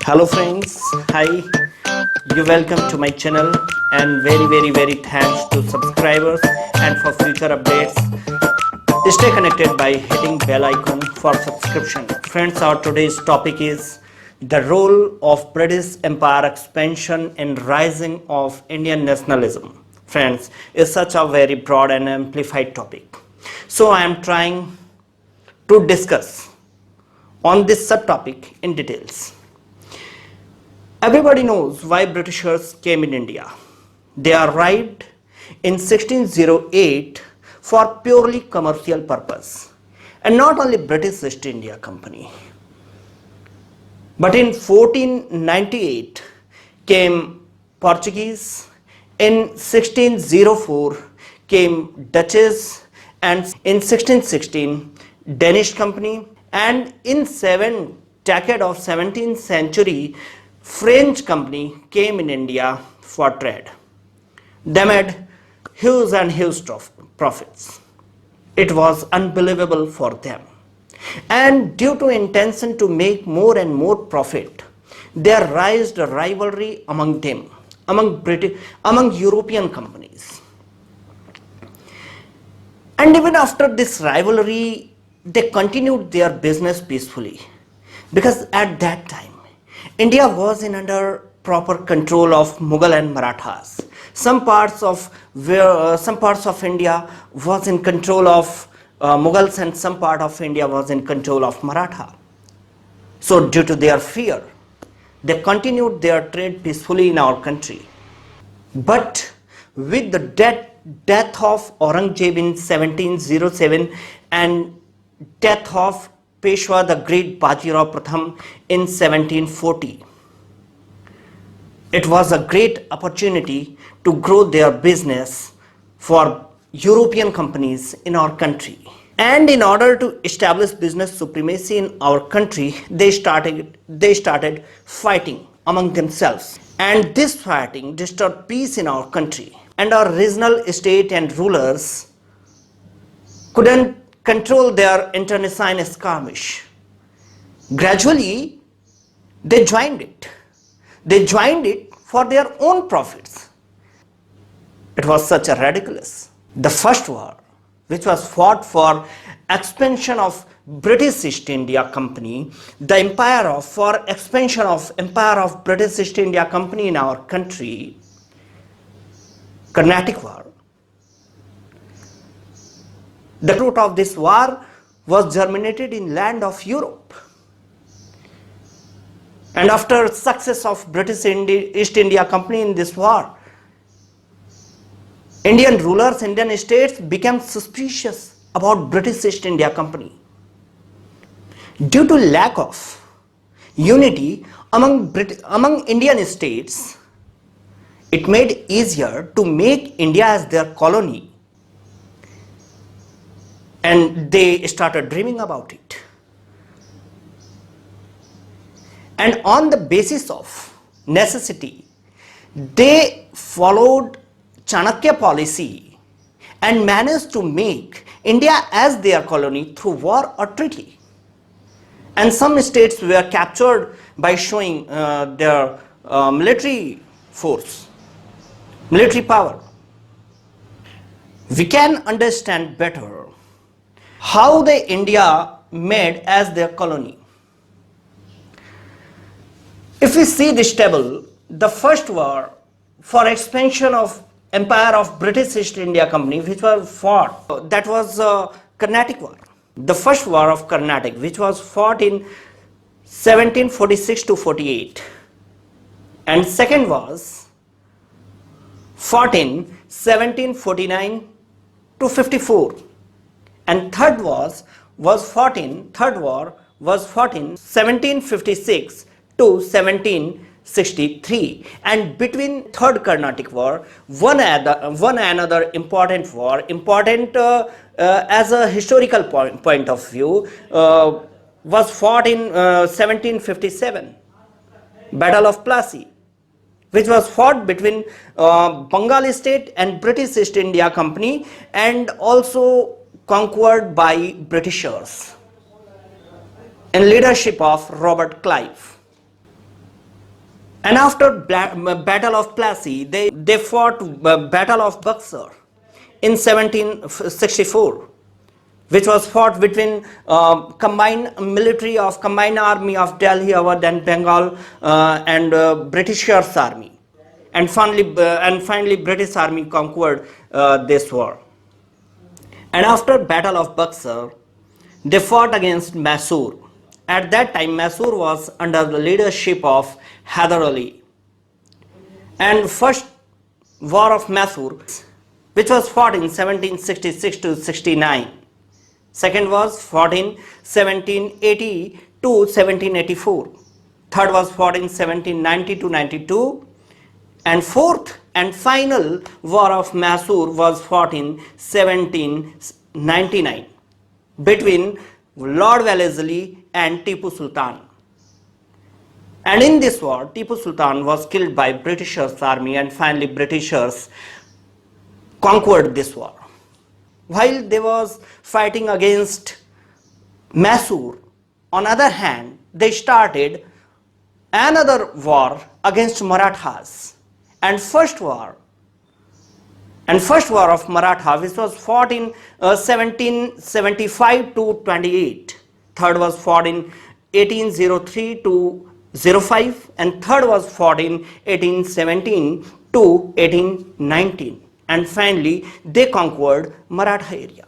Hello friends, hi, you welcome to my channel and very thanks to subscribers and for future updates. Stay connected by hitting bell icon for subscription. Friends, our today's topic is the role of British Empire expansion in rising of Indian nationalism. Friends, is such a very broad and amplified topic. So I am trying to discuss on this subtopic in details. Everybody knows why Britishers came in India. They arrived in 1608 for purely commercial purpose, and not only British East India Company, but in 1498 came Portuguese, in 1604 came Dutches, and in 1616 Danish Company, and in 7th decade of 17th century French company came in India for trade. They made huge and huge profits. It was unbelievable for them. And due to intention to make more and more profit, there raised a rivalry among them, among European companies. And even after this rivalry, they continued their business peacefully, because at that time India was in under proper control of Mughal and Marathas. Some parts of India was in control of Mughals, and some part of India was in control of Maratha. So due to their fear, they continued their trade peacefully in our country. But with the death of Aurangzeb in 1707 and death of Peshwa the Great Bajirao Pratham in 1740. It was a great opportunity to grow their business for European companies in our country. And in order to establish business supremacy in our country, they started fighting among themselves. And this fighting disturbed peace in our country. And our regional state and rulers couldn't control their internecine skirmish. Gradually, they joined it. They joined it for their own profits. It was such a ridiculous. The first war, which was fought for expansion of British East India Company, for expansion of Empire of British East India Company in our country, Carnatic War. The root of this war was germinated in land of Europe. And after success of British East India Company in this war, Indian rulers, Indian states became suspicious about British East India Company. Due to lack of unity among Indian states, it made easier to make India as their colony. And they started dreaming about it. And on the basis of necessity, they followed Chanakya policy and managed to make India as their colony through war or treaty. And some states were captured by showing their military force, military power. We can understand better how the India made as their colony. If we see this table, the first war for expansion of Empire of British East India Company, which was fought, that was Carnatic War. The first war of Carnatic, which was fought in 1746 to 48, and second was fought in 1749 to 54. And third war was fought in 1756 to 1763. And between third Carnatic War, one another important war, as a historical point of view, was fought in 1757, Battle of Plassey, which was fought between Bengal state and British East India Company, and also conquered by Britishers in leadership of Robert Clive. And after Battle of Plassey, they fought Battle of Buxar in 1764, which was fought between combined army of Delhi, Awadh and Bengal and Britishers army. And finally British army conquered this war. And after Battle of Buxar, they fought against Mysore. At that time, Mysore was under the leadership of Hyder Ali. And first war of Mysore, which was fought in 1766 to 69. Second was fought in 1780 to 1784. Third was fought in 1790 to 92. And fourth and final war of Mysore was fought in 1799 between Lord Wellesley and Tipu Sultan. And in this war, Tipu Sultan was killed by Britishers army, and finally Britishers conquered this war. While they was fighting against Mysore, on other hand, they started another war against Marathas. And first war of Maratha, which was fought in 1775 to 28. Third was fought in 1803 to 05, and third was fought in 1817 to 1819. And finally, they conquered Maratha area.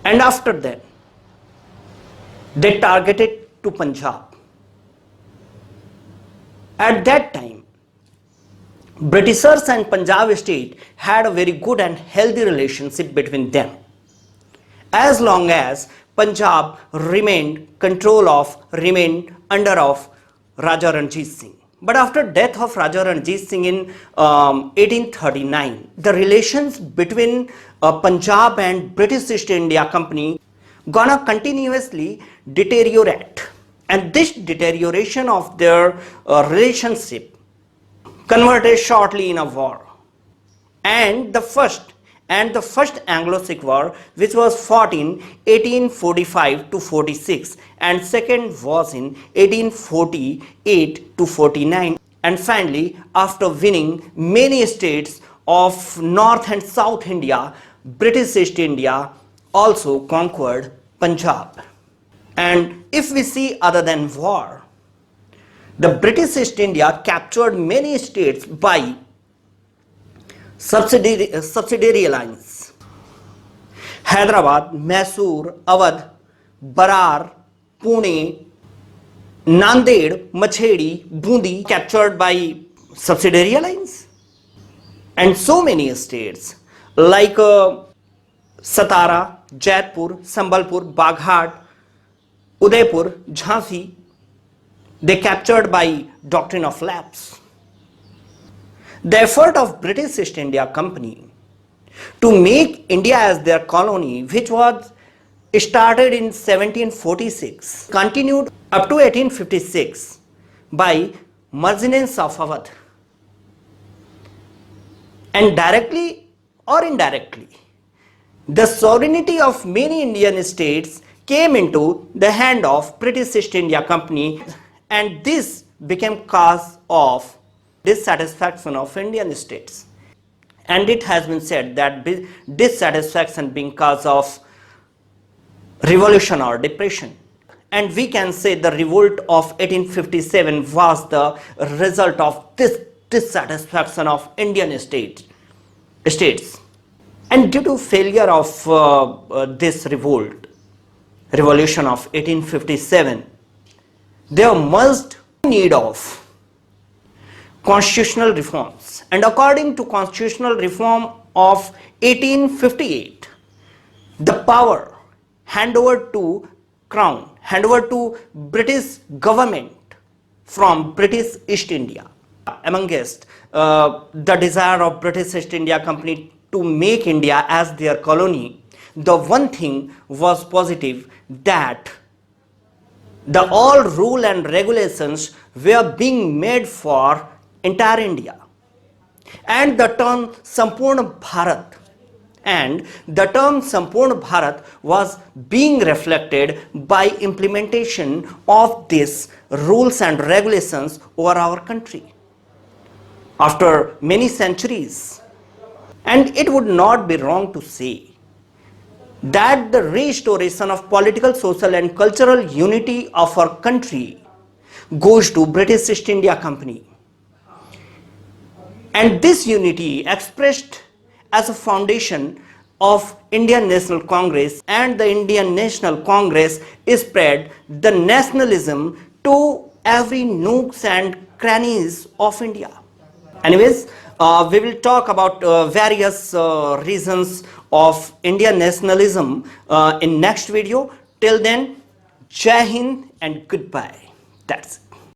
And after that, they targeted to Punjab. At that time, Britishers and Punjab state had a very good and healthy relationship between them, as long as Punjab remained under of Raja Ranjit Singh. But after death of Raja Ranjit Singh in 1839, the relations between Punjab and British East India Company gonna continuously deteriorate, and this deterioration of their relationship converted shortly in a war. And the first Anglo-Sikh war, which was fought in 1845 to 46, and second was in 1848 to 49. And finally, after winning many states of North and South India, British East India also conquered Punjab. And if we see other than war, the British East India captured many states by subsidiary alliance. Hyderabad, Mysore, Awadh, Barar, Pune, Nanded, Machedi, Bundi captured by subsidiary alliance. And so many states like Satara, Jaipur, Sambalpur, Baghat, Udaipur, Jhansi, they captured by doctrine of lapse. The effort of British East India Company to make India as their colony, which was started in 1746, continued up to 1856 by mercenary of Awadh. And directly or indirectly, the sovereignty of many Indian states came into the hand of British East India Company, and this became cause of dissatisfaction of Indian states. And it has been said that dissatisfaction being cause of revolution or depression. And we can say the revolt of 1857 was the result of this dissatisfaction of Indian states. And due to failure of this revolution of 1857, there must need of constitutional reforms. And according to constitutional reform of 1858, the power handed to Crown, handed to British government from British East India. Amongst the desire of British East India Company to make India as their colony, the one thing was positive, that the all rule and regulations were being made for entire India. And the term Sampurna Bharat And the term Sampurna Bharat was being reflected by implementation of these rules and regulations over our country after many centuries. And it would not be wrong to say that the restoration of political, social and cultural unity of our country goes to British East India Company. And this unity expressed as a foundation of Indian National Congress, and the Indian National Congress spread the nationalism to every nooks and crannies of India. Anyways, we will talk about various reasons of Indian nationalism in next video. Till then, Jai Hind and goodbye. That's it.